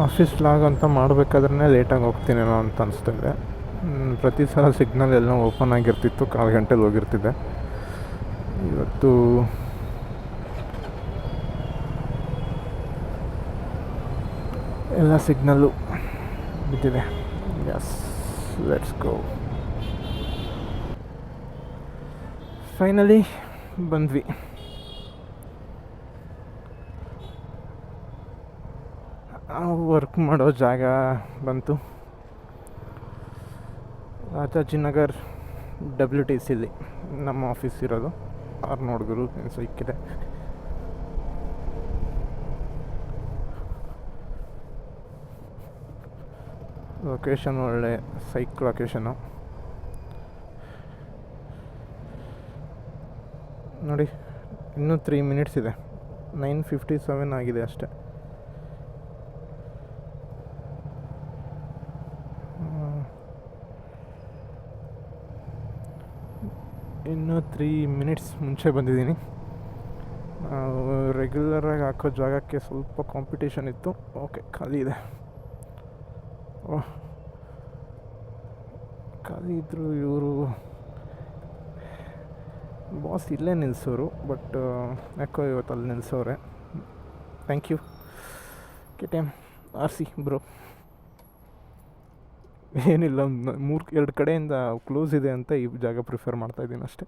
Office log ಅಂತ ಮಾಡಬೇಕಾದ್ರೆ ಲೇಟಾಗಿ ಹೋಗ್ತೀನೇನೋ ಅಂತ ಅನಿಸ್ತಿದೆ. ಪ್ರತಿ ಸಲ ಸಿಗ್ನಲ್ ಎಲ್ಲ ಓಪನ್ ಆಗಿರ್ತಿತ್ತು, 1/4 ಗಂಟೆಲಿ ಹೋಗಿರ್ತಿದ್ದೆ. ಇವತ್ತು ಎಲ್ಲ ಸಿಗ್ನಲ್ಲು ಬಿದ್ದಿದೆ. Yes, let's go. ಫೈನಲಿ ಬಂದ್ವಿ. ವರ್ಕ್ ಮಾಡೋ ಜಾಗ ಬಂತು. ರಾಜಾಜಿನಗರ್ WTCಲಿ ನಮ್ಮ ಆಫೀಸ್ ಇರೋದು. ನೋಡಿದ್ರು ಸಿಕ್ಕಿದೆ. ಲೊಕೇಶನ್ ಒಳ್ಳೆ ಸೈಕ್ ಲೊಕೇಶನು ನೋಡಿ. ಇನ್ನೂ 3 ಮಿನಿಟ್ಸ್ ಇದೆ. 9:57 ಆಗಿದೆ ಅಷ್ಟೆ. ಇನ್ನೂ 3 ಮಿನಿಟ್ಸ್ ಮುಂಚೆ ಬಂದಿದ್ದೀನಿ. ರೆಗ್ಯುಲರಾಗಿ ಹಾಕೋ ಜಾಗಕ್ಕೆ ಸ್ವಲ್ಪ ಕಾಂಪಿಟೇಷನ್ ಇತ್ತು. ಓಕೆ, ಖಾಲಿ ಇದೆ. ಓಹ್, ಖಾಲಿ ಇದ್ದರು. ಇವರು ಬಾಸ್ ಇಲ್ಲೇ ನಿಲ್ಲಿಸೋರು, ಬಟ್ ಯಾಕೋ ಇವತ್ತು ಅಲ್ಲಿ ನಿಲ್ಲಿಸೋರೆ. Thank you KTM RC bro. ಏನಿಲ್ಲ, 2 ಕಡೆಯಿಂದ ಕ್ಲೋಸ್ ಇದೆ ಅಂತ ಈ ಜಾಗ ಪ್ರಿಫರ್ ಮಾಡ್ತಾಯಿದ್ದೀನಿ ಅಷ್ಟೇ.